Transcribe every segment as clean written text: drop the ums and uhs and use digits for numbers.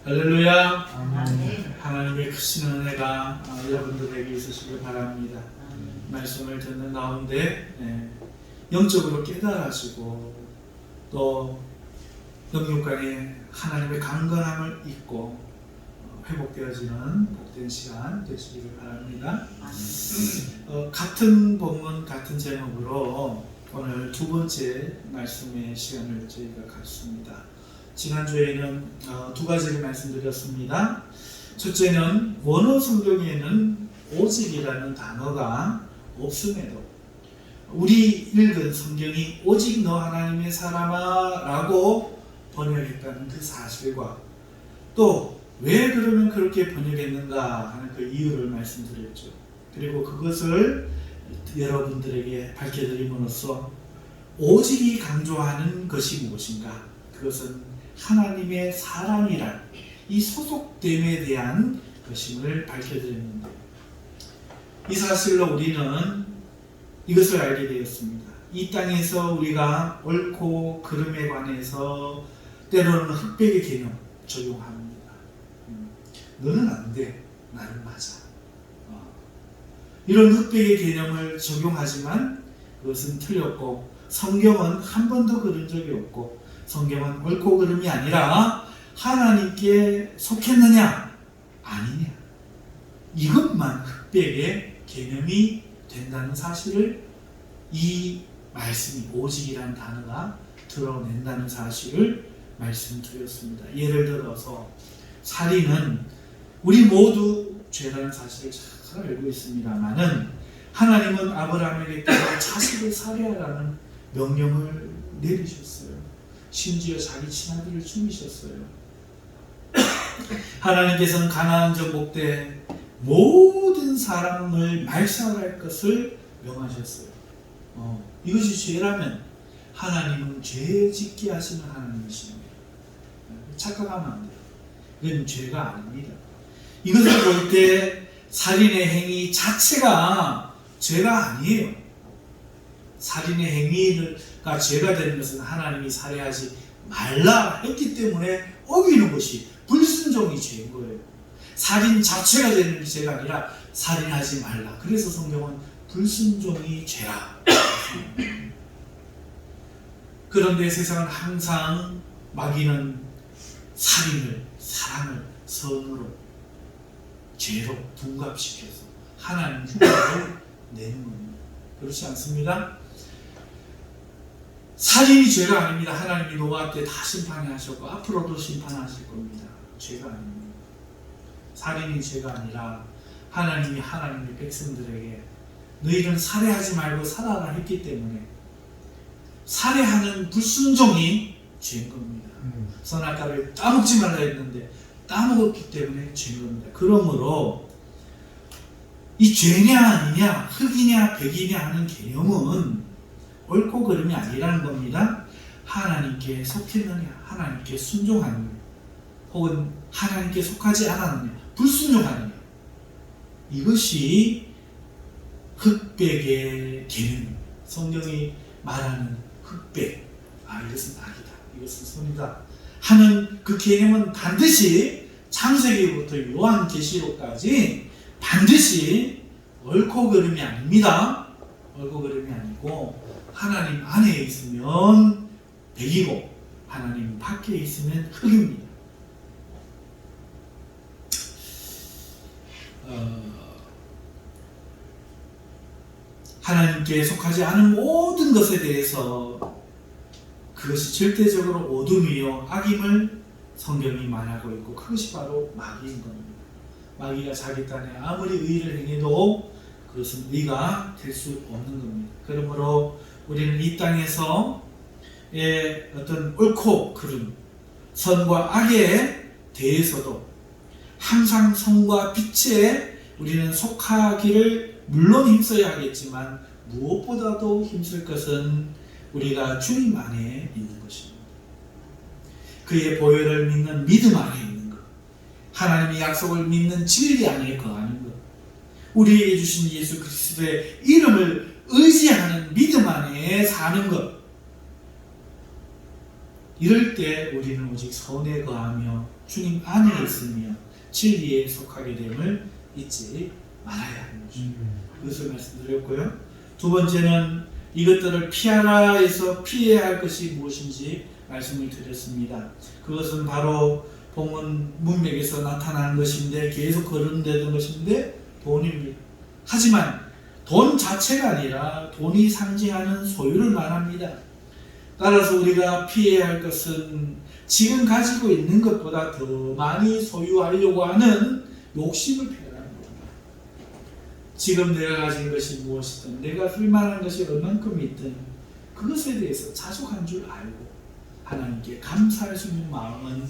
할렐루야. 아멘. 하나님의 크신 은혜가 여러분들에게 있으시길 바랍니다. 말씀을 듣는 가운데 영적으로 깨달아지고 또 영육간에 하나님의 강건함을 잊고 회복되어지는 복된 시간 되시기를 바랍니다. 같은 본문 같은 제목으로 오늘 두 번째 말씀의 시간을 저희가 갖습니다. 지난주에는 두 가지를 말씀드렸습니다. 첫째는 원어 성경에는 오직이라는 단어가 없음에도 우리 읽은 성경이 오직 너 하나님의 사람아 라고 번역했다는 그 사실과 또 왜 그러면 그렇게 번역했는가 하는 그 이유를 말씀드렸죠. 그리고 그것을 여러분들에게 밝혀드림으로써 오직이 강조하는 것이 무엇인가, 그것은 하나님의 사랑이란 이 소속됨에 대한 것임을 밝혀드렸는데, 이 사실로 우리는 이것을 알게 되었습니다. 이 땅에서 우리가 옳고 그름에 관해서 때로는 흑백의 개념 적용합니다. 너는 안 돼, 나는 맞아. 이런 흑백의 개념을 적용하지만 그것은 틀렸고, 성경은 한 번도 그런 적이 없고, 성경은 옳고 그름이 아니라 하나님께 속했느냐 아니냐, 이것만 흑백의 개념이 된다는 사실을 이 말씀이 오직이라는 단어가 드러낸다는 사실을 말씀드렸습니다. 예를 들어서 살인은 우리 모두 죄라는 사실을 잘 알고 있습니다만은 하나님은 아브라함에게 자식을 살해하라는 명령을 내리셨어요. 심지어 자기 친아들을 죽이셨어요. 하나님께서는 가나안 정복 때 모든 사람을 말살할 것을 명하셨어요. 이것이 죄라면 하나님은 죄 짓게 하시는 하나님이십니다. 착각하면 안 돼요. 이건 죄가 아닙니다. 이것을 볼 때 살인의 행위 자체가 죄가 아니에요. 살인의 행위가 죄가 되는 것은 하나님이 살해하지 말라 했기 때문에 어기는 것이 불순종이 죄인 거예요. 살인 자체가 되는 게 죄가 아니라 살인하지 말라. 그래서 성경은 불순종이 죄라. 그런데 세상은 항상 마귀는 살인을, 사랑을 선으로, 죄로 둔갑시켜서 하나님 흉내를 내는 겁니다. 그렇지 않습니다? 살인이 죄가 아닙니다. 하나님이 노아 때 다 심판하셨고 앞으로도 심판하실 겁니다. 죄가 아닙니다. 살인이 죄가 아니라 하나님이 하나님의 백성들에게 너희는 살해하지 말고 살아라 했기 때문에 살해하는 불순종이 죄인 겁니다. 선악과를 따먹지 말라 했는데 따먹었기 때문에 죄인 겁니다. 그러므로 이 죄냐 아니냐, 흑이냐 백이냐 하는 개념은 옳고 그름이 아니라는 겁니다. 하나님께 속했느냐, 하나님께 순종하느냐, 혹은 하나님께 속하지 않았느냐, 불순종하느냐, 이것이 흑백의 개념입니다. 성경이 말하는 흑백, 이것은 악이다, 이것은 선이다 하는 그 개념은 반드시 창세기부터 요한계시록까지 반드시 옳고 그름이 아닙니다. 옳고 그름이 아니고 하나님 안에 있으면 백이고 하나님 밖에 있으면 흑입니다. 하나님께 속하지 않은 모든 것에 대해서 그것이 절대적으로 어둠이요 악임을 성경이 말하고 있고, 그것이 바로 마귀인 겁니다. 마귀가 자기 딴에 아무리 의를 행해도 그것은 의가 될 수 없는 겁니다. 그러므로 우리는 이 땅에서 어떤 옳고 그름, 선과 악에 대해서도 항상 성과 빛에 우리는 속하기를 물론 힘써야 하겠지만 무엇보다도 힘쓸 것은 우리가 주님 안에 있는 것입니다. 그의 보혈을 믿는 믿음 안에 있는 것, 하나님의 약속을 믿는 진리 안에 거하는 것, 우리에게 주신 예수 그리스도의 이름을 의지하는 믿음 안에 사는 것, 이럴 때 우리는 오직 선에 거하며 주님 안에 있으며 진리에 속하게 됨을 잊지 말아야 하는 것입니다. 그것을 말씀드렸고요. 두 번째는 이것들을 피하라 해서 피해야 할 것이 무엇인지 말씀을 드렸습니다. 그것은 바로 본문 문맥에서 나타나는 것인데, 계속 거론되는 것인데 돈입니다. 하지만 돈 자체가 아니라 돈이 상징하는 소유를 말합니다. 따라서 우리가 피해야 할 것은 지금 가지고 있는 것보다 더 많이 소유하려고 하는 욕심을 피하라는 겁니다. 지금 내가 가진 것이 무엇이든, 내가 쓸만한 것이 얼만큼 있든 그것에 대해서 자족한 줄 알고 하나님께 감사할 수 있는 마음은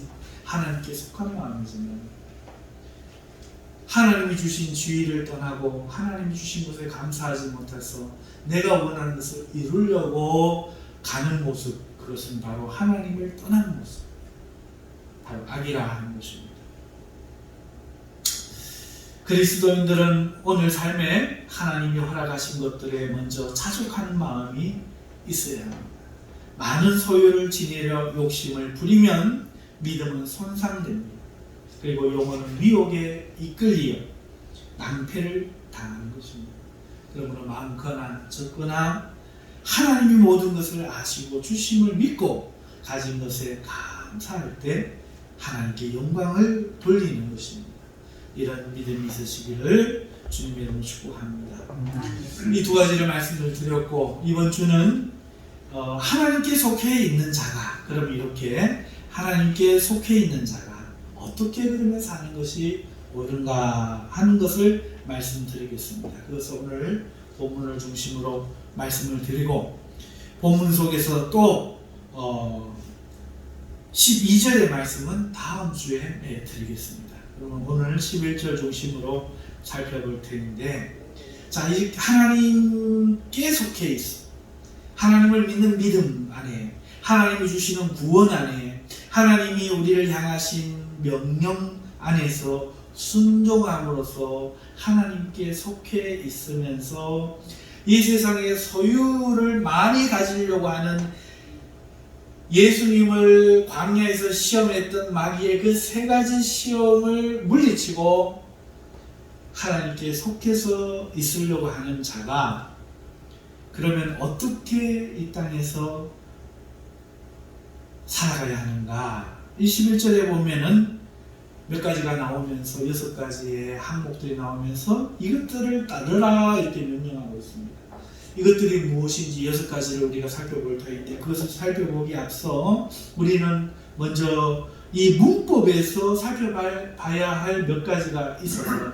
하나님께 속한 마음이지만, 하나님이 주신 지위를 떠나고 하나님이 주신 것에 감사하지 못해서 내가 원하는 것을 이루려고 가는 모습, 그것은 바로 하나님을 떠나는 모습, 바로 악이라 하는 것입니다. 그리스도인들은 오늘 삶에 하나님이 허락하신 것들에 먼저 자족하는 마음이 있어야 합니다. 많은 소유를 지니려 욕심을 부리면 믿음은 손상됩니다. 그리고 영혼은 미혹에 이끌리어 낭패를 당하는 것입니다. 그러므로 많거나 적거나 하나님이 모든 것을 아시고 주심을 믿고 가진 것에 감사할 때 하나님께 영광을 돌리는 것입니다. 이런 믿음이 있으시기를 주님의 이름으로 축복합니다. 이 두 가지를 말씀을 드렸고, 이번 주는 하나님께 속해 있는 자가, 그럼 이렇게 하나님께 속해 있는 자가 어떻게 그러면 사는 것이 옳은가 하는 것을 말씀드리겠습니다. 그래서 오늘 본문을 중심으로 말씀을 드리고, 본문 속에서 또 12절의 말씀은 다음 주에 드리겠습니다. 그러면 오늘 11절 중심으로 살펴볼 텐데, 자, 이 하나님께 속해 있어, 하나님을 믿는 믿음 안에, 하나님이 주시는 구원 안에, 하나님이 우리를 향하신 명령 안에서 순종함으로써 하나님께 속해 있으면서 이 세상에 소유를 많이 가지려고 하는 예수님을 광야에서 시험했던 마귀의 그 세 가지 시험을 물리치고 하나님께 속해서 있으려고 하는 자가, 그러면 어떻게 이 땅에서 살아가야 하는가? 이 11절에 보면은 몇 가지가 나오면서 6가지의 항목들이 나오면서 이것들을 따르라 이렇게 명령하고 있습니다. 이것들이 무엇인지 6가지를 우리가 살펴볼 터인데, 그것을 살펴보기 앞서 우리는 먼저 이 문법에서 살펴봐야 할 몇 가지가 있어서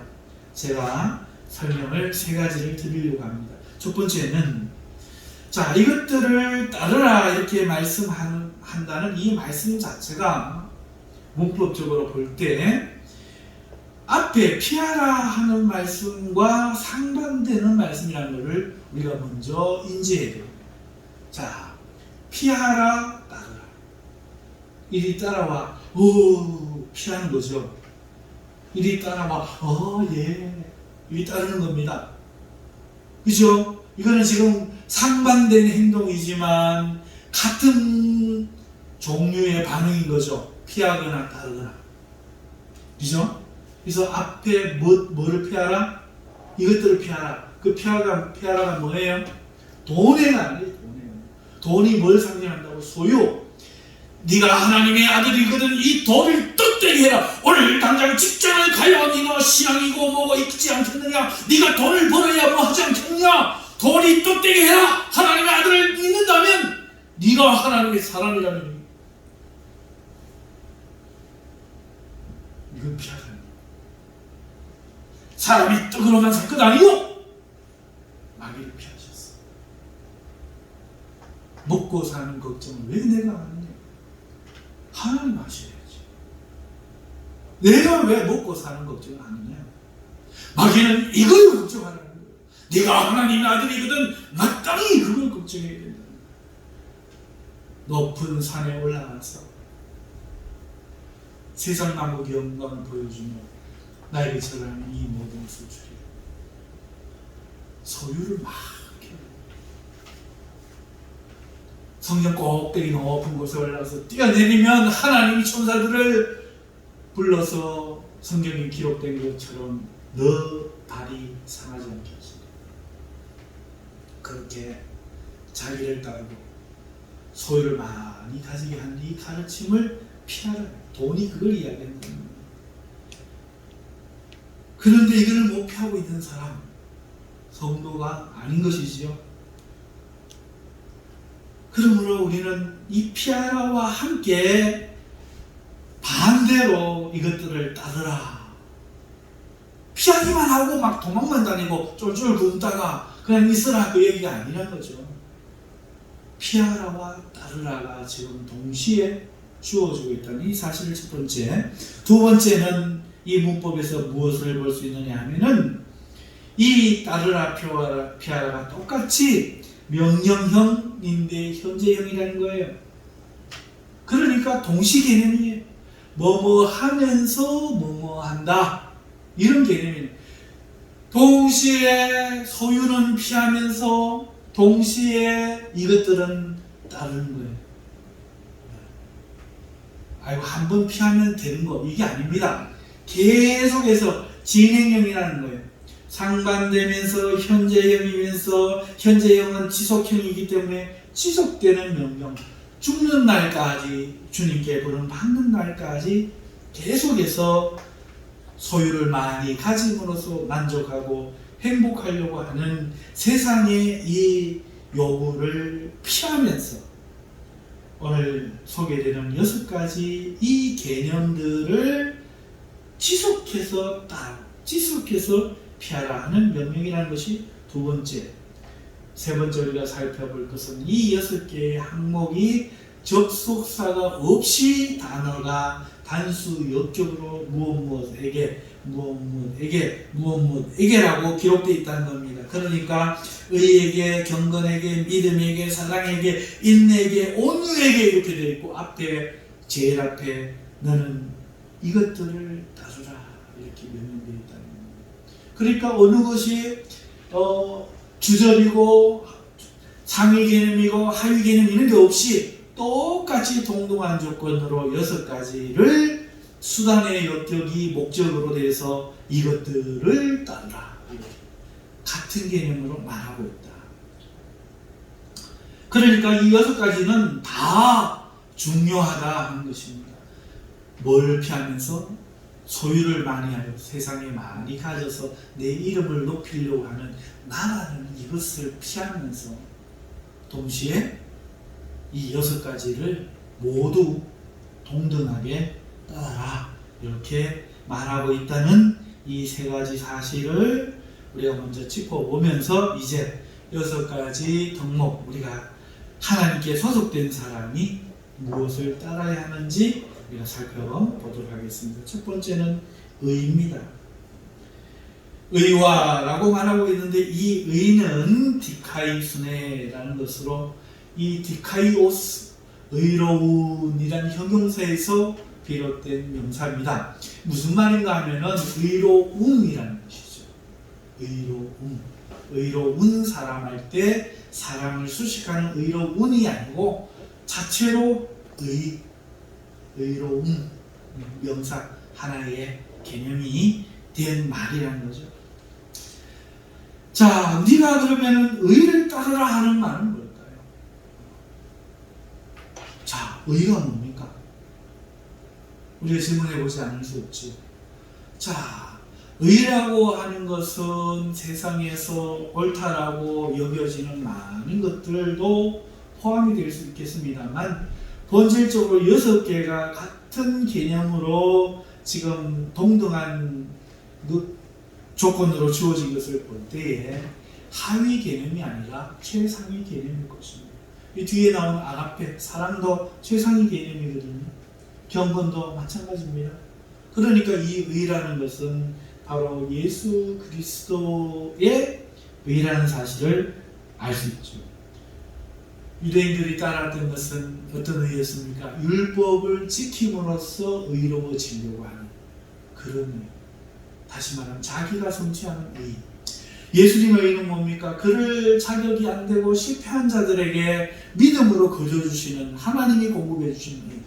제가 설명을 3가지를 드리려고 합니다. 첫 번째는, 자, 이것들을 따르라 이렇게 말씀한다는 이 말씀 자체가 문법적으로 볼 때 앞에 피하라 하는 말씀과 상반되는 말씀이라는 것을 우리가 먼저 인지해야 돼요. 자, 피하라, 따르라. 이리 따라와, 피하는 거죠. 이리 따라와, 예, 이리 따르는 겁니다. 그죠? 이거는 지금 상반된 행동이지만 같은 종류의 반응인 거죠. 피하거나 따르거나. 그죠? 그래서 앞에 뭐를 피하라? 이것들을 피하라. 그 피하라가 뭐예요? 돈에가 아니에요. 돈이 뭘 상징한다고? 소유. 네가 하나님의 아들이거든 이 돈을 뜻되게 해라. 오늘 당장 직장을 가야 네가 신앙이고 뭐가 있지 않겠느냐? 네가 돈을 벌어야 뭐 하지 않겠느냐? 돈이 뜻되게 해라. 하나님의 아들을 믿는다면 네가 하나님의 사람이라는 의미. 이건 피하라. 사람이 떡으로만 살 것 아니고 마귀를 피하셨어. 먹고 사는 걱정을 왜 내가 하느냐? 하나님 하셔야지. 내가 왜 먹고 사는 걱정을 하느냐? 마귀는 이걸 걱정하라는 거예요. 네가 하나님의 아들이거든 마땅히 그걸 걱정해야 된다. 높은 산에 올라가서 세상 만국의 영광을 보여주며 나에게 절하는 이 모든 것을 주리라. 소유를 막 성전 꼭대기 높은 곳에 올라가서 뛰어내리면 하나님이 천사들을 불러서 성경에 기록된 것처럼 너 발이 상하지 않게 하시고, 그렇게 자기를 따르고 소유를 많이 가지게 한 이 가르침을 피하라. 돈이 그걸 이야기하는 겁니다. 그런데 이걸 못 피하고 있는 사람, 성도가 아닌 것이지요. 그러므로 우리는 이 피하라와 함께 반대로 이것들을 따르라. 피하기만 하고 막 도망만 다니고 쫄쫄 굶다가 그냥 있으라, 그 얘기가 아니란 거죠. 피하라와 따르라가 지금 동시에 주어지고 있다는 이 사실을 첫 번째. 두 번째는 이 문법에서 무엇을 볼 수 있느냐 하면은 이 따르라 피하라가 똑같이 명령형인데 현재형이라는 거예요. 그러니까 동시 개념이에요. 뭐뭐 하면서 뭐뭐 한다, 이런 개념이에요. 동시에 소유는 피하면서 동시에 이것들은 따르는 거예요. 아이고, 한 번 피하면 되는 거, 이게 아닙니다. 계속해서 진행형이라는 거예요. 상반되면서 현재형이면서, 현재형은 지속형이기 때문에 지속되는 명령, 죽는 날까지, 주님께 부름 받는 날까지 계속해서 소유를 많이 가짐으로써 만족하고 행복하려고 하는 세상의 이 요구를 피하면서 오늘 소개되는 6가지 이 개념들을 지속해서 피하라 하는 명령이라는 것이 두 번째. 세 번째 우리가 살펴볼 것은 이 6개의 항목이 접속사가 없이 단어가 단수 역적으로 무엇에게라고 기록되어 있다는 겁니다. 그러니까 의에게, 경건에게, 믿음에게, 사랑에게, 인내에게, 온유에게 이렇게 되어 있고, 제일 앞에 너는 이것들을 따르라, 이렇게 명령되어 있다는 겁니다. 그러니까 어느 것이 주절이고 상위 개념이고 하위 개념 이런 게 없이 똑같이 동등한 조건으로 6가지를 수단의 역격이 목적으로 돼서 이것들을 따르라, 이렇게 같은 개념으로 말하고 있다. 그러니까 이 6가지는 다 중요하다 하는 것입니다. 뭘 피하면서? 소유를 많이 하여 세상에 많이 가져서 내 이름을 높이려고 하는 나라는 이것을 피하면서 동시에 이 6가지를 모두 동등하게 따라라, 이렇게 말하고 있다는 이 3가지 사실을 우리가 먼저 짚어보면서 이제 6가지 덕목, 우리가 하나님께 소속된 사람이 무엇을 따라야 하는지 우리가 살펴보도록 하겠습니다. 첫 번째는 의입니다. 의와라고 말하고 있는데 이 의는 디카이수네라는 것으로, 이 디카이오스, 의로운이라는 형용사에서 비롯된 명사입니다. 무슨 말인가 하면은 의로움이라는 것이죠. 의로운 사람 할 때 사람을 수식하는 의로운이 아니고 자체로 의로움, 명사 하나의 개념이 된 말이라는 거죠. 자, 네가 그러면 의를 따르라 하는 말은 뭘까요? 자, 의가 뭡니까? 우리가 질문해보지 않을 수 없지. 자, 의라고 하는 것은 세상에서 옳다라고 여겨지는 많은 것들도 포함이 될 수 있겠습니다만, 본질적으로 6개가 같은 개념으로 지금 동등한 조건으로 주어진 것을 볼 때에 하위 개념이 아니라 최상위 개념일 것입니다. 이 뒤에 나오는 아가페, 사랑도 최상위 개념이거든요. 경건도 마찬가지입니다. 그러니까 이 의라는 것은 바로 예수 그리스도의 의라는 사실을 알 수 있죠. 유대인들이 따랐던 것은 어떤 의였습니까? 율법을 지킴으로써 의로워지려고 하는 그런 의. 다시 말하면 자기가 성취하는 의. 예수님의 의는 뭡니까? 그럴 자격이 안 되고 실패한 자들에게 믿음으로 거저주시는 하나님이 공급해 주시는 의.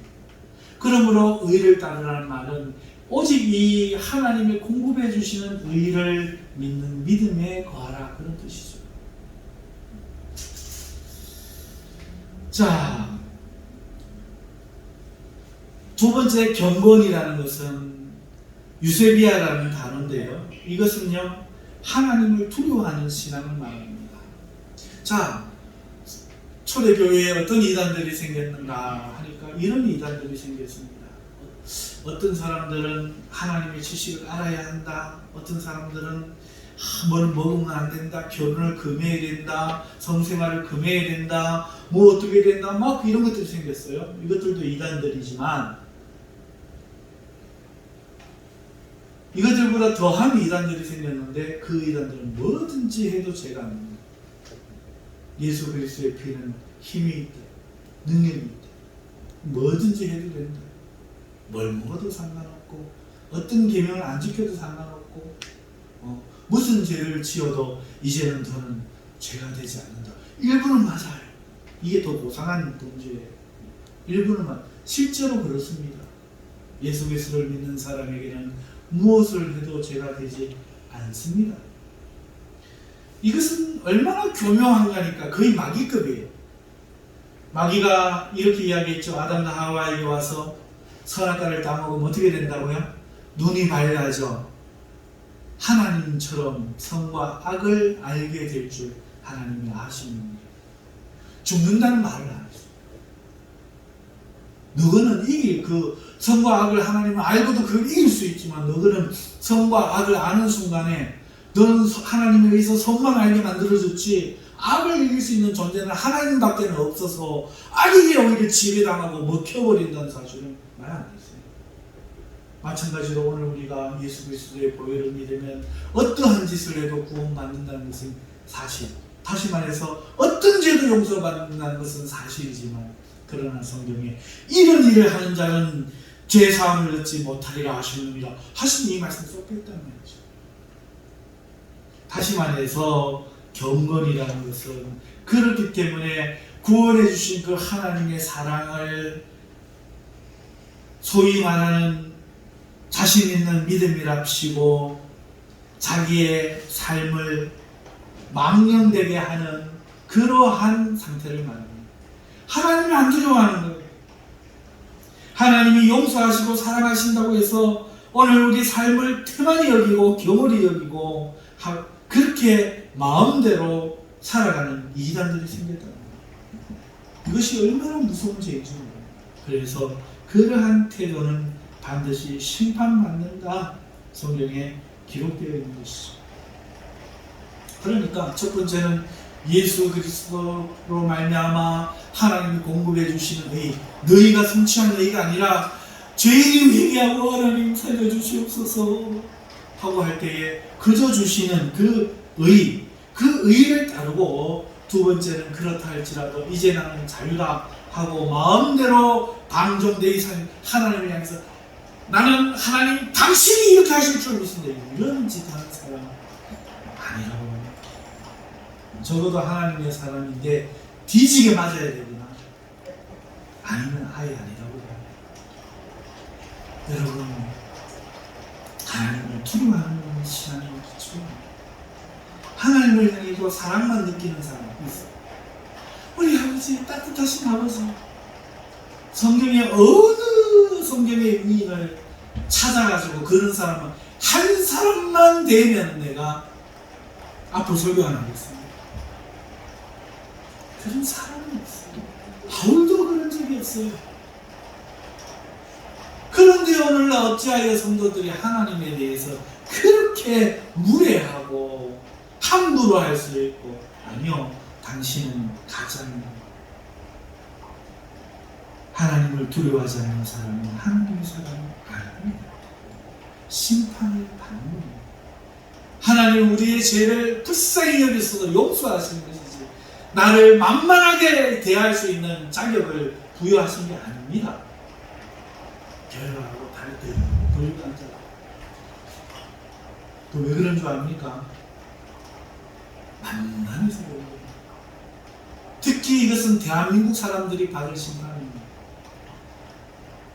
그러므로 의를 따르라는 말은 오직 이 하나님이 공급해 주시는 의를 믿는 믿음에 거하라, 그런 뜻이죠. 자, 두 번째 경건이라는 것은 유세비아라는 단어인데요. 이것은요, 하나님을 두려워하는 신앙을 말합니다. 자, 초대교회에 어떤 이단들이 생겼는가 하니까 이런 이단들이 생겼습니다. 어떤 사람들은 하나님의 지식을 알아야 한다. 어떤 사람들은 뭘 먹으면 안 된다. 결혼을 금해야 된다. 성생활을 금해야 된다. 뭐 어떻게 된다. 막 이런 것들이 생겼어요. 이것들도 이단들이지만 이것들보다 더한 이단들이 생겼는데 그 이단들은 뭐든지 해도 죄가 안 됩니다. 예수 그리스도의 피는 힘이 있다. 능력이 있다. 뭐든지 해도 된다. 뭘 먹어도 상관없고 어떤 계명을 안 지켜도 상관없고 무슨 죄를 지어도 이제는 더는 죄가 되지 않는다. 일부는 맞아요. 이게 더 고상한 범죄예요. 일부는 실제로 그렇습니다. 예수 그리스도를 믿는 사람에게는 무엇을 해도 죄가 되지 않습니다. 이것은 얼마나 교묘한가니까 거의 마귀급이에요. 마귀가 이렇게 이야기했죠. 아담과 하와에게 와서 선악과를 따먹으면 어떻게 된다고요? 눈이 밝아져 하나님처럼 선과 악을 알게 될 줄 하나님이 아십니다. 죽는다는 말을 안 했어요. 너희는 이길 선과 악을 하나님은 알고도 그걸 이길 수 있지만 너희는 선과 악을 아는 순간에 너는 하나님에 의해서 선만 알게 만들어졌지 악을 이길 수 있는 존재는 하나님밖에 없어서 악에게 오히려 지배당하고 먹혀버린다는 사실은 말 안 했어요. 마찬가지로 오늘 우리가 예수 그리스도의 보혈을 믿으면 어떠한 짓을 해도 구원받는다는 것은 사실. 다시 말해서 어떤 죄도 용서받는다는 것은 사실이지만 그러나 성경에 이런 일을 하는 자는 죄사함을 얻지 못하리라 하시느니라 하신 이 말씀 쏙뺐단 말이죠. 다시 말해서 경건이라는 것은 그렇기 때문에 구원해 주신 그 하나님의 사랑을 소위 말하는 자신 있는 믿음이랍시고 자기의 삶을 망령되게 하는 그러한 상태를 말합니다. 하나님을 안 두려워하는 거예요. 하나님이 용서하시고 사랑하신다고 해서 오늘 우리 삶을 태만히 여기고 경홀히 여기고 그렇게 마음대로 살아가는 이단들이 생겼다. 이것이 얼마나 무서운 죄인지 몰라요. 그래서 그러한 태도는 반드시 심판받는다. 성경에 기록되어 있는 것이죠. 그러니까 첫 번째는 예수 그리스도로 말미암아 하나님이 공급해 주시는 의, 너희가 성취한 의가 아니라 죄인이 회개하고 하나님 살려주시옵소서 하고 할 때에 그저 주시는 그 의를 따르고 두 번째는 그렇다 할지라도 이제 나는 자유다 하고 마음대로 방종되기 전 하나님을 향해서 나는 하나님 당신이 이렇게 하실 줄 믿습니다. 이런 짓 하는 사람 아니라고. 적어도 하나님의 사람인데 뒤지게 맞아야 되구나. 아니면 아예 아니라고 해요. 여러분, 하나님을 두려워하는 신앙이 있죠. 하나님을 향해서 사랑만 느끼는 사람이 있어요. 우리 아버지, 따뜻하신 아버지. 성경의 어느 성경의 위인을 찾아가지고 그런 사람은 한 사람만 되면 내가 앞으로 설교 안 하겠습니다. 그런 사람이 없어요. 바울도 그런 적이 없어요. 그런데 오늘날 어찌하여 성도들이 하나님에 대해서 그렇게 무례하고 함부로 할 수 있고, 아니요, 당신은 가장 하나님을 두려워하지 않는 사람은 하나님의 사람이 아닙니다. 심판을 받는 거예요. 하나님 우리의 죄를 불쌍히 여기셔서 용서하시는 것이지 나를 만만하게 대할 수 있는 자격을 부여하신 게 아닙니다. 결과하고 다를 때 불간자. 또 왜 그런 줄 압니까? 만만해서 그런 거예요. 특히 이것은 대한민국 사람들이 받을 심판입니다.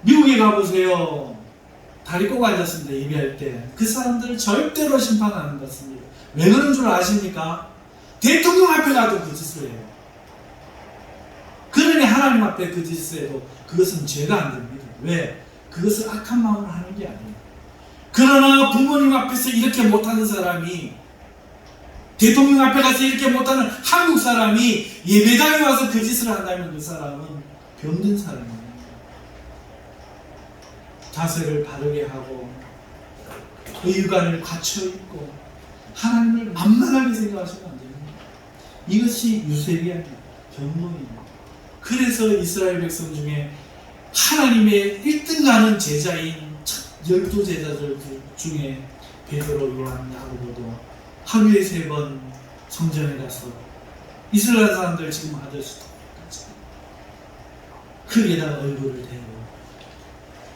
미국에 가보세요. 다리 꼭 앉았습니다. 예배할 때. 그 사람들을 절대로 심판 안 받습니다. 왜 그런 줄 아십니까? 대통령 앞에 가도 그 짓을 해요. 그러니 하나님 앞에 그 짓을 해도 그것은 죄가 안 됩니다. 왜? 그것을 악한 마음으로 하는 게 아니에요. 그러나 부모님 앞에서 이렇게 못하는 사람이, 대통령 앞에 가서 이렇게 못하는 한국 사람이 예배당에 와서 그 짓을 한다면 그 사람은 병든 사람입니다. 자세를 바르게 하고 의관을 갖춰 있고 하나님을 만만하게 생각하시면 안 됩니다. 이것이 유세비입니다. 경건입니다. 그래서 이스라엘 백성 중에 하나님의 1등 가는 제자인 12제자들 중에 베드로, 요한, 야고보도 하루에 3번 성전에 가서 이스라엘 사람들 지금 하듯이 똑같이 크게다가 얼굴을 대고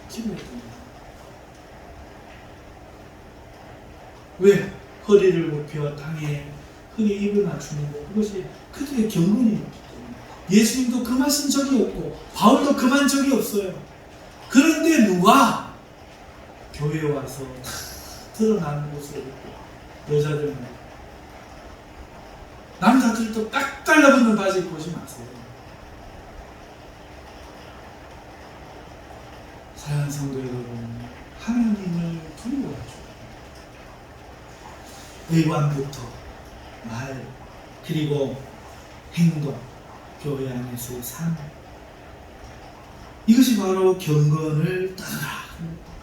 기도했습니다. 왜? 허리를 굽혀 땅에 흙에 입을 맞추는 것, 그것이 그들의 경건이었기 때문에. 예수님도 금하신 적이 없고 바울도 금한 적이 없어요. 그런데 누가 교회에 와서 드러나는 옷을 입고 여자들은, 남자들도 딱 달라붙는 바지 입고 오지 마세요. 사랑하는 성도 여러분, 하나님을 두려워하죠. 의관부터 말, 그리고 행동, 교회 안에서의 삶, 이것이 바로 경건을 따르라.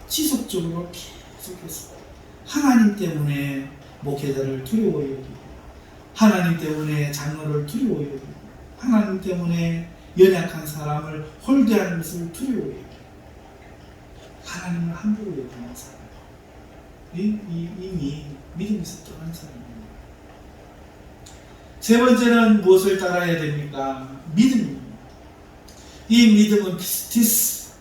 지속적으로 계속해서 하나님 때문에 목회자를 두려워 여기고, 하나님 때문에 장로를 두려워 여기고, 하나님 때문에 연약한 사람을 홀대하는 것을 두려워 여기고, 하나님을 함부로 여기는 사람, 이미 믿음에서 떠난 사람입니다. 세 번째는 무엇을 따라야 됩니까? 믿음입니다. 이 믿음은 피스티스,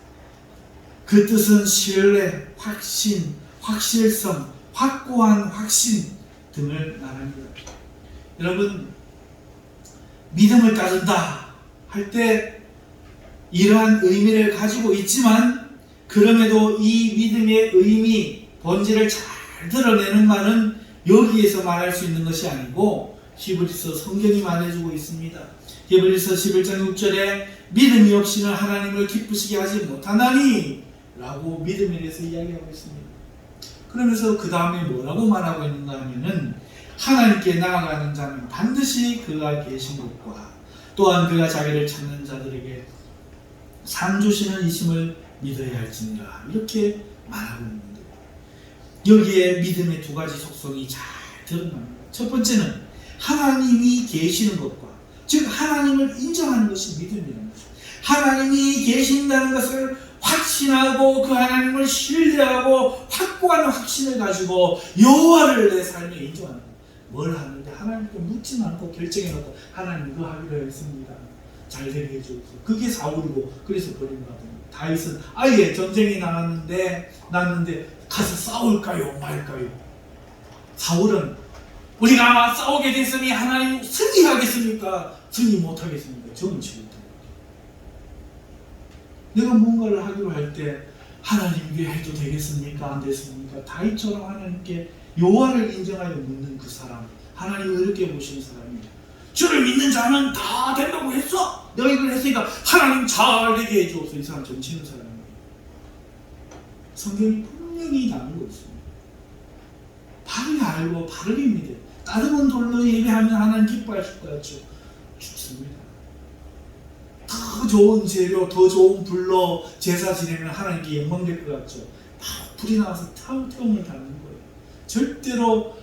그 뜻은 신뢰, 확신, 확실성, 확고한 확신 등을 말합니다. 여러분, 믿음을 따른다 할 때 이러한 의미를 가지고 있지만, 그럼에도 이 믿음의 의미, 본질을 잘 드러내는 말은 여기에서 말할 수 있는 것이 아니고 히브리서 성경이 말해주고 있습니다. 히브리서 11장 6절에 믿음이 없이는 하나님을 기쁘시게 하지 못하나니 라고 믿음에 대해서 이야기하고 있습니다. 그러면서 그 다음에 뭐라고 말하고 있는가 하면은, 하나님께 나아가는 자는 반드시 그가 계신 것과 또한 그가 자기를 찾는 자들에게 상 주시는 이심을 믿어야 할지니라, 이렇게 말하고 있는데, 여기에 믿음의 두 가지 속성이 잘 드러납니다. 첫 번째는 하나님이 계시는 것과, 즉 하나님을 인정하는 것이 믿음이라는 것입니다. 하나님이 계신다는 것을 확신하고 그 하나님을 신뢰하고 확고한 확신을 가지고 여호와를 내 삶에 인정하는 것. 뭘 하는데 하나님께 묻지는 않고 결정해놓고, 하나님 이거 하기로 했습니다, 잘 되게 해주옵소서. 그게 사울이고, 그래서 버린 것 같아요. 다윗은 아예 전쟁이 났는데 가서 싸울까요 말까요? 사울은 우리가 싸우게 됐으니 하나님 승리하겠습니까? 승리 못하겠습니까? 정치 못합니다. 내가 뭔가를 하기로 할 때 하나님 이게 해도 되겠습니까? 안 됐습니까? 다윗처럼 하나님께 여호와를 인정하여 묻는 그 사람, 하나님을 이렇게 보시는 사람입니다. 주를 믿는 자는 다 된다고 했어. 내가 이걸 했으니까 하나님 잘 되게 해주옵소서. 이 사람 정치는 사람입니다. 성경이 분명히 나누고 있습니다. 바르게 알고 바르게 믿어요. 다른 돌로 예배하면 하나님 기뻐하실 것 같죠? 좋습니다. 더 좋은 재료, 더 좋은 불로 제사 지내면 하나님께 영광 될 것 같죠? 바로 불이 나와서 태움을 닿는 거예요. 절대로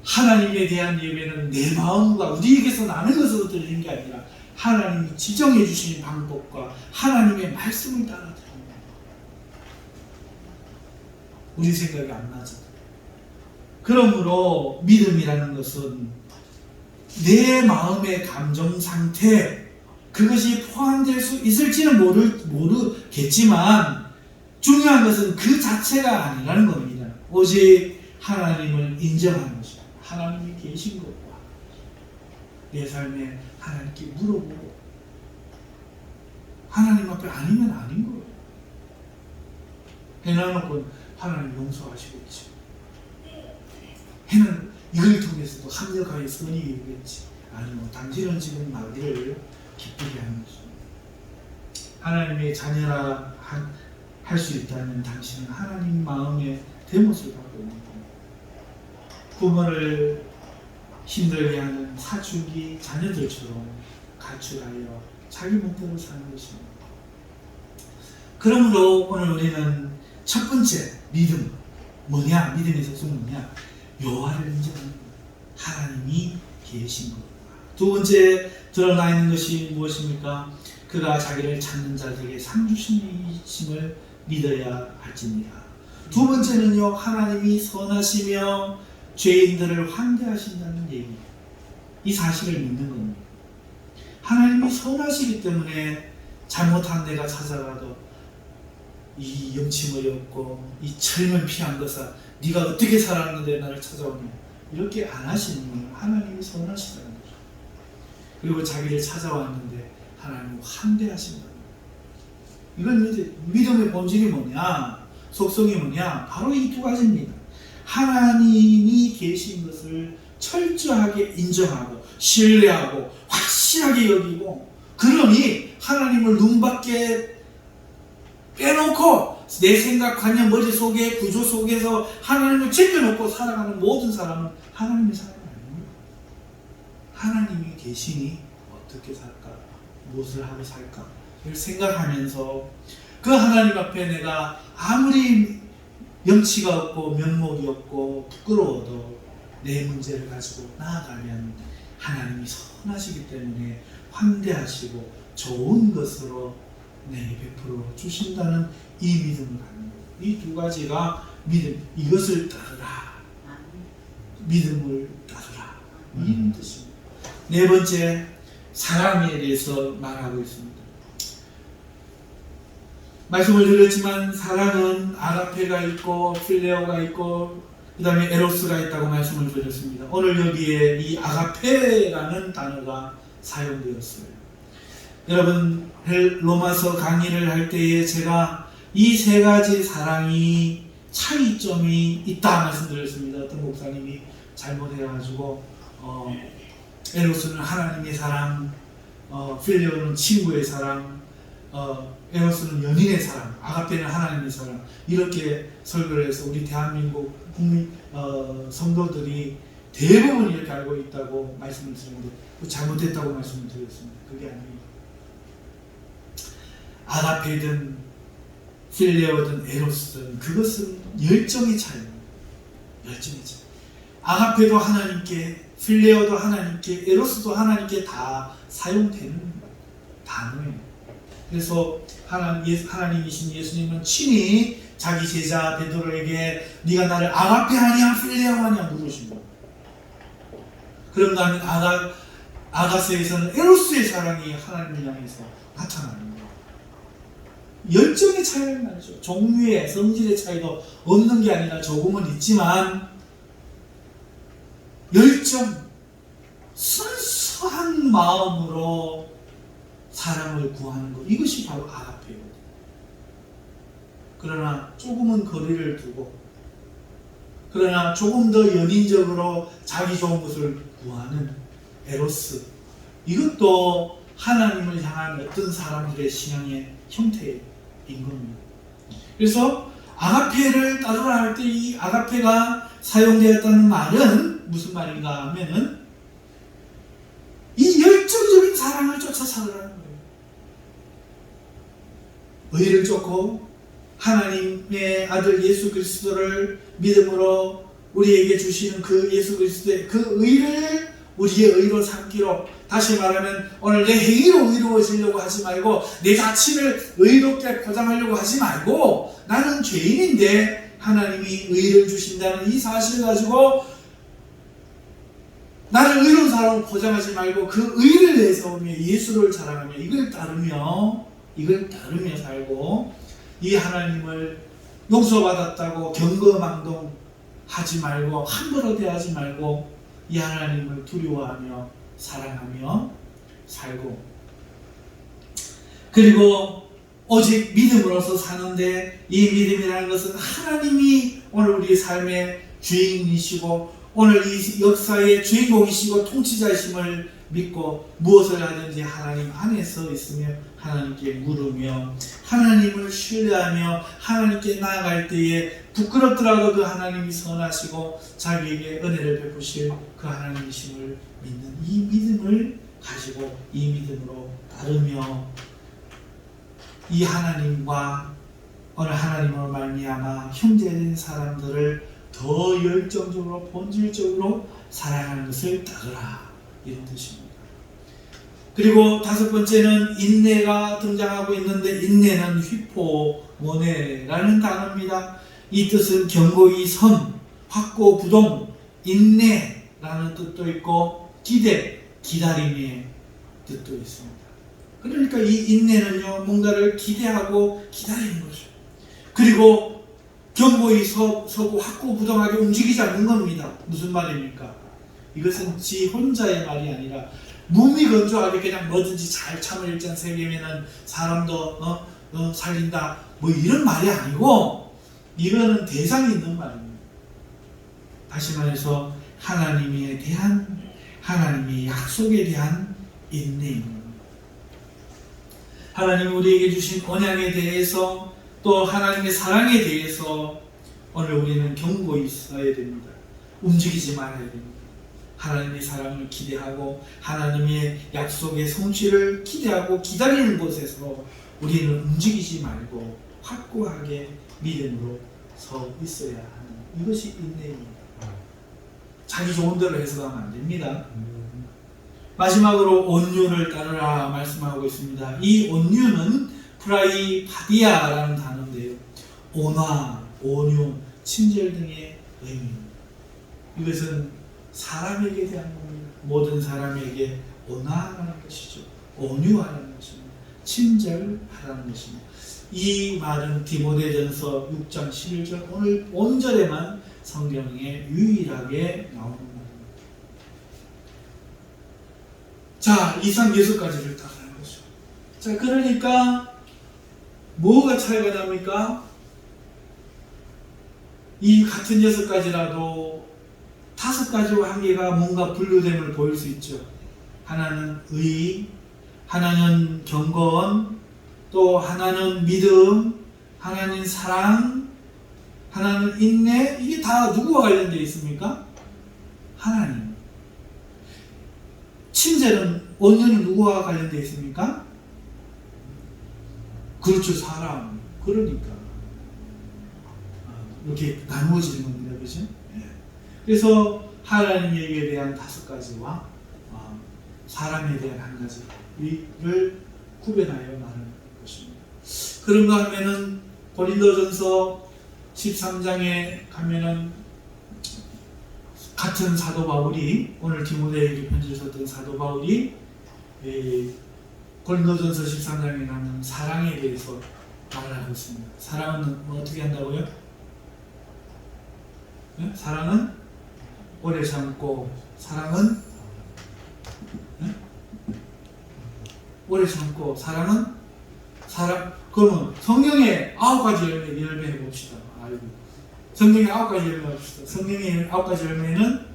하나님에 대한 예배는 내 마음과 우리에게서 나는 것으로 드리는 게 아니라 하나님이 지정해 주신 방법과 하나님의 말씀을 따라 드립니다. 우리 생각이 안 나죠. 그러므로 믿음이라는 것은 내 마음의 감정 상태, 그것이 포함될 수 있을지는 모르겠지만 중요한 것은 그 자체가 아니라는 겁니다. 오직 하나님을 인정하는 것입니다. 하나님이 계신 것과 내 삶에 하나님께 물어보고 하나님 앞에 아니면 아닌 거예요. 해놔놓고 하나님 용서하시겠지. 해는 이걸 통해서도 합력하여 선이 이루겠지. 아니요, 당신은 지금 마귀를 기쁘게 하는 것입니다. 하나님의 자녀라 할 수 있다면 당신은 하나님 마음의 대못을 받고 있는 겁니다. 부모를 힘들게 하는 사춘기 자녀들처럼 가출하여 자기 멋대로 사는 것입니다. 그러므로 오늘 우리는 첫 번째 믿음, 뭐냐? 믿음의 속성은 뭐냐? 여호와를 인정하는 것, 하나님이 계신 것. 두 번째 드러나 있는 것이 무엇입니까? 그가 자기를 찾는 자들에게 상 주심을 믿어야 할지니라. 두 번째는요, 하나님이 선하시며 죄인들을 환대하신다는 얘기입니다. 이 사실을 믿는 겁니다. 하나님이 선하시기 때문에 잘못한 내가 찾아가도 이 영침이 없고 이 철면 피한 것아 네가 어떻게 살았는데 나를 찾아오냐, 이렇게 안 하시는 거예요. 하나님이 선하시다는 거죠. 그리고 자기를 찾아왔는데 하나님은 환대하신다. 이건 이제 믿음의 본질이 뭐냐, 속성이 뭐냐, 바로 이 두 가지입니다. 하나님이 계신 것을 철저하게 인정하고 신뢰하고 확실하게 여기고, 그러니 하나님을 눈밖에 빼놓고 내 생각관념 머릿속에 구조 속에서 하나님을 제껴놓고 살아가는 모든 사람은 하나님의 사람이 아닙니다. 하나님이 계시니 어떻게 살까, 무엇을 하고 살까, 이걸 생각하면서 그 하나님 앞에 내가 아무리 명치가 없고 면목이 없고 부끄러워도 내 문제를 가지고 나아가면 하나님이 선하시기 때문에 환대하시고 좋은 것으로 내게 베풀어 주신다는 이 믿음을 갖는 거예요. 이 두 가지가 믿음, 이것을 따르라, 믿음을 따르라, 이런 뜻입니다. 네 번째, 사랑에 대해서 말하고 있습니다. 말씀을 드렸지만 사랑은 아가페가 있고 필레오가 있고 그 다음에 에로스가 있다고 말씀을 드렸습니다. 오늘 여기에 이 아가페라는 단어가 사용되었어요. 여러분, 로마서 강의를 할 때에 제가 이 세 가지 사랑이 차이점이 있다 말씀드렸습니다. 어떤 목사님이 잘못해가지고 에로스는 하나님의 사랑, 필레오는 친구의 사랑, 에로스는 연인의 사랑, 아가페는 하나님의 사랑, 이렇게 설교를 해서 우리 대한민국 국민 성도들이 대부분 이렇게 알고 있다고 말씀을 드렸는데 잘못됐다고 말씀을 드렸습니다. 그게 아닙니다. 아가페든 필레오든 에로스든 그것은 열정의 차이입니다. 열정의 차이. 아가페도 하나님께, 필레오도 하나님께, 에로스도 하나님께 다 사용되는 단어예요. 그래서 하나님이신 예수님은 친히 자기 제자 베드로에게 네가 나를 아가페 하냐 필레오 하냐 물으신 거예요. 그런가 하면 아가서에서는 에로스의 사랑이 하나님을 향해서 나타나는 거예요. 열정의 차이는 말이죠. 종류의 성질의 차이도 없는 게 아니라 조금은 있지만 열정, 순수한 마음으로 사랑을 구하는 것, 이것이 바로 아가페거든요. 그러나 조금은 거리를 두고, 그러나 조금 더 연인적으로 자기 좋은 것을 구하는 에로스, 이것도 하나님을 향한 어떤 사람들의 신앙의 형태인 겁니다. 그래서 아가페를 따르라 할 때 이 아가페가 사용되었다는 말은 무슨 말인가 하면은 이 열정적인 사랑을 쫓아 살아라는 거예요. 의를 쫓고 하나님의 아들 예수 그리스도를 믿음으로 우리에게 주시는 그 예수 그리스도의 그 의를 우리의 의로 삼기로, 다시 말하면 오늘 내 행위로 의로워지려고 하지 말고 내 자신을 의롭게 포장하려고 하지 말고 나는 죄인인데 하나님이 의를 주신다는 이 사실을 가지고 나를 의로운 사람으로 포장하지 말고 그 의를 내세우며 예수를 자랑하며 이걸 따르며 살고, 이 하나님을 용서받았다고 경거망동하지 말고 함부로 대하지 말고 이 하나님을 두려워하며 사랑하며 살고, 그리고 오직 믿음으로서 사는데, 이 믿음이라는 것은 하나님이 오늘 우리 삶의 주인이시고 오늘 이 역사의 주인공이시고 통치자이심을 믿고 무엇을 하든지 하나님 안에서 있으며 하나님께 물으며 하나님을 신뢰하며 하나님께 나아갈 때에 부끄럽더라도 그 하나님이 선하시고 자기에게 은혜를 베푸실 그 하나님이심을 믿는 이 믿음을 가지고 이 믿음으로 따르며 이 하나님과 오늘 하나님으로 말미암아 형제된 사람들을 더 열정적으로 본질적으로 사랑하는 것을 따르라, 이런 뜻입니다. 그리고 다섯 번째는 인내가 등장하고 있는데, 인내는 휘포모네라는 단어입니다. 이 뜻은 견고히 선, 확고 부동, 인내라는 뜻도 있고 기대, 기다림의 뜻도 있습니다. 그러니까 이 인내는요, 뭔가를 기대하고 기다리는 거죠. 그리고 견고히 서고 확고부동하게 움직이지 않는 겁니다. 무슨 말입니까? 이것은 지 혼자의 말이 아니라 무미건조하게 그냥 뭐든지 잘 참을 일장 새기면은 사람도 살린다, 뭐 이런 말이 아니고, 이거는 대상이 있는 말입니다. 다시 말해서 하나님에 대한, 하나님의 약속에 대한 인내입니다. 하나님이 우리에게 주신 언약에 대해서, 또 하나님의 사랑에 대해서 오늘 우리는 경고히 있어야 됩니다. 움직이지 말아야 됩니다. 하나님의 사랑을 기대하고 하나님의 약속의 성취를 기대하고 기다리는 곳에서 우리는 움직이지 말고 확고하게 믿음으로 서 있어야 하는, 이것이 인내입니다. 자기 좋은 대로 해석하면 안 됩니다. 마지막으로 온유를 따르라 말씀하고 있습니다. 이 온유는 프라이파디아라는 단어인데요, 온화, 온유, 친절 등의 의미입니다. 이것은 사람에게 대한 겁니다. 모든 사람에게 온화하라는 것이죠. 온유하라는 것입니다. 친절하라는 것입니다. 이 말은 디모데전서 6장 11절 오늘 본절에만 성경에 유일하게 나오는 말입니다. 자, 이상 6가지를 다 하는 거죠. 자, 그러니까 뭐가 차이가 납니까? 이 같은 6가지라도 5가지와 한 개가 뭔가 분류됨을 보일 수 있죠. 하나는 의, 하나는 경건, 또 하나는 믿음, 하나는 사랑, 하나는 인내. 이게 다 누구와 관련되어 있습니까? 하나님. 친절은, 온유는 누구와 관련되어 있습니까? 그렇죠, 사람. 그러니까 이렇게 나누어지는 겁니다. 그죠? 그래서 하나님에게 대한 5가지와 사람에 대한 1가지를 구별하여 말하는 것입니다. 그런가 하면은 고린도전서 13장에 가면은 같은 사도 바울이, 오늘 디모데에게 편지를 썼던 사도 바울이 고린도전서 13장에 가면 사랑에 대해서 말을 하고 있습니다. 사랑은 어떻게 한다고요? 네? 사랑은 오래 참고, 사랑은 오래 참고, 사랑은 사랑. 그러면 성경의 9가지 열매 해봅시다. 아이고, 성경의 9가지 열매 해봅시다. 성경의 9가지 열매는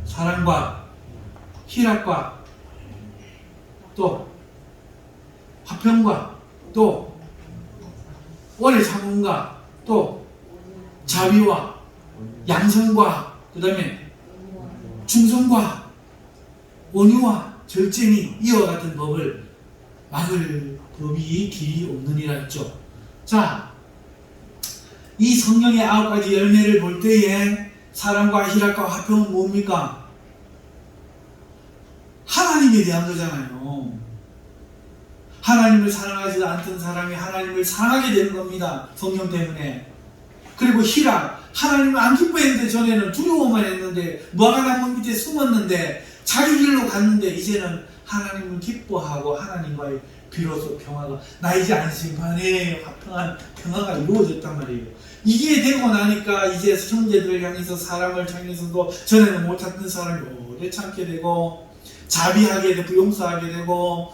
사랑과 희락과 또 화평과 또 오래 참음과 또 자비와 양성과 그 다음에 충성과 온유와 절제니 이와 같은 법을 막을 법이 길이 없느니라 했죠. 자, 이 성경의 9가지 열매를 볼 때에 사랑과 희락과 화평은 뭡니까? 하나님에 대한 거잖아요. 하나님을 사랑하지 않던 사람이 하나님을 사랑하게 되는 겁니다. 성령 때문에. 그리고 희락, 하나님을 안 기뻐했는데, 전에는 두려워만 했는데, 무화과나무 밑에 숨었는데, 자기 길로 갔는데, 이제는 하나님을 기뻐하고 하나님과의 비로소 평화가, 나 이제 안심하네, 화평한 평화가 이루어졌단 말이에요. 이게 되고 나니까 이제 형제들을 향해서 사랑을 향해서도 전에는 못 찾던 사람이 오래 참게 되고, 자비하게 되고 용서하게 되고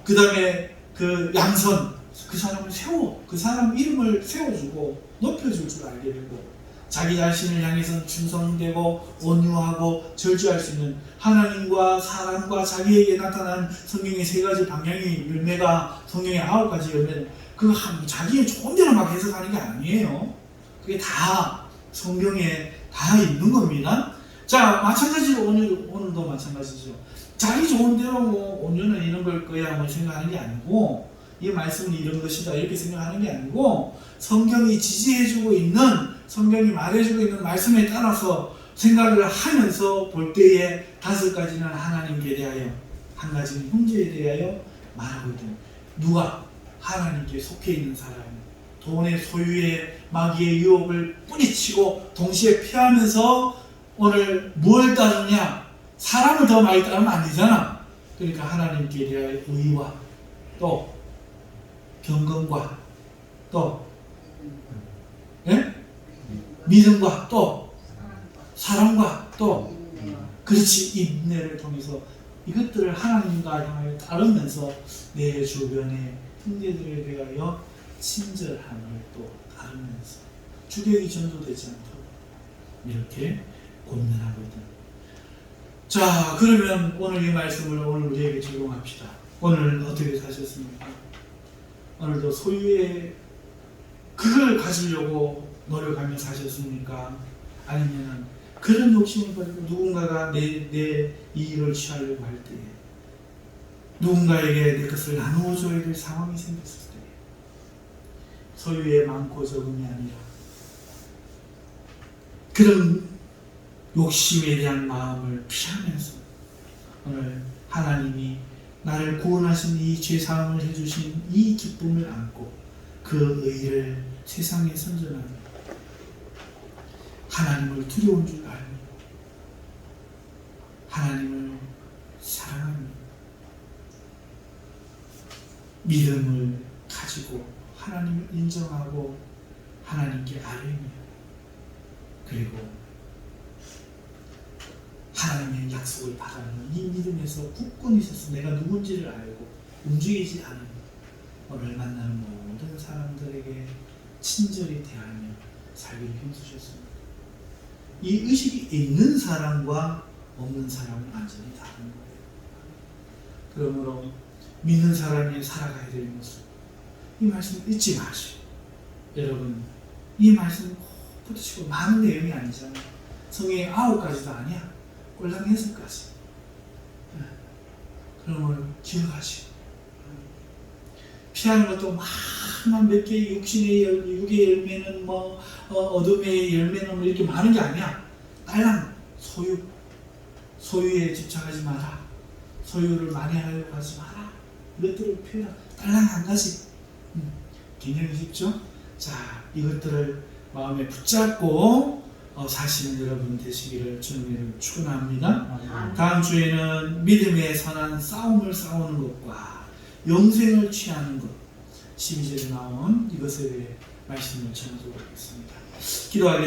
그 다음에 그 양선 그 사람을 세워 그 사람 이름을 세워주고 높여줄 줄 알게 되고 자기 자신을 향해서 충성되고 온유하고 절제할 수 있는 하나님과 사람과 자기에게 나타난 성경의 3가지 방향의 열매가 성경의 9가지 열매는 그거 자기의 좋은 대로 막 해석하는 게 아니에요. 그게 다 성경에 다 있는 겁니다. 자, 마찬가지로 오늘도 마찬가지죠. 자기 좋은 대로 뭐 온유는 이런 걸 거야 뭐 생각하는 게 아니고 이 말씀은 이런 것이다 이렇게 생각하는 게 아니고 성경이 지지해주고 있는 성경이 말해주고 있는 말씀에 따라서 생각을 하면서 볼 때에 5가지는 하나님께 대하여 1가지는 형제에 대하여 말하고 있다. 누가? 하나님께 속해 있는 사람이 돈의 소유에 마귀의 유혹을 뿌리치고 동시에 피하면서 오늘 뭘 따르냐? 사람을 더 많이 따르면 안 되잖아. 그러니까 하나님께 대하여 의와 또 경건과 또 믿음과 또 사랑과 또 그렇지 인내를 통해서 이것들을 하나님과 향하여 따르면서 내 주변의 형제들에 대하여 친절함을 또 따르면서 주객이 전도되지 않도록 이렇게 권면하거든. 자, 그러면 오늘 이 말씀을 오늘 우리에게 적용합시다. 오늘 어떻게 사셨습니까? 오늘도 소유의 그걸 가지려고 노력하며 사셨습니까? 아니면 그런 욕심을 가지고 누군가가 내 이익을 취하려고 할 때에 누군가에게 내 것을 나누어줘야 될 상황이 생겼을 때 소유의 많고 적음이 아니라 그런 욕심에 대한 마음을 피하면서 오늘 하나님이 나를 구원하신 이 죄사함을 해주신 이 기쁨을 안고 그 의를 세상에 선전하며 하나님을 두려운 줄 알며 하나님을 사랑하며 믿음을 가지고 하나님을 인정하고 하나님께 아뢰며 그리고 하나님의 약속을 바라는 이 믿음에서 굳건히 있어서 내가 누군지를 알고 움직이지 않으며 오늘 만나는 모든 사람들에게 친절히 대하며 살기를 힘쓰셨습니다. 이 의식이 있는 사람과 없는 사람은 완전히 다른 거예요. 그러므로 믿는 사람이 살아가야 될 모습 이 말씀 잊지 마시고 여러분 이 말씀 꼭 붙이시고 많은 내용이 아니잖아요. 성경의 9가지도 아니야. 꼴랑 6가지. 그런 걸 기억하시고 피하는 것도 몇 개의 육신의 육의 열매는 어둠의 열매는 이렇게 많은 게 아니야. 딸랑 소유에 집착하지 마라. 소유를 만회하려고 하지 마라. 이것들을 표현하라. 딸랑 1가지. 굉장히 쉽죠? 자, 이것들을 마음에 붙잡고 사시는 여러분 되시기를 주님을 축원합니다. 다음 주에는 믿음의 선한 싸움을 싸우는 것과 영생을 취하는 것 12절에 나온 이것에 대해 말씀을 전하도록 하겠습니다. 기도하겠습니다.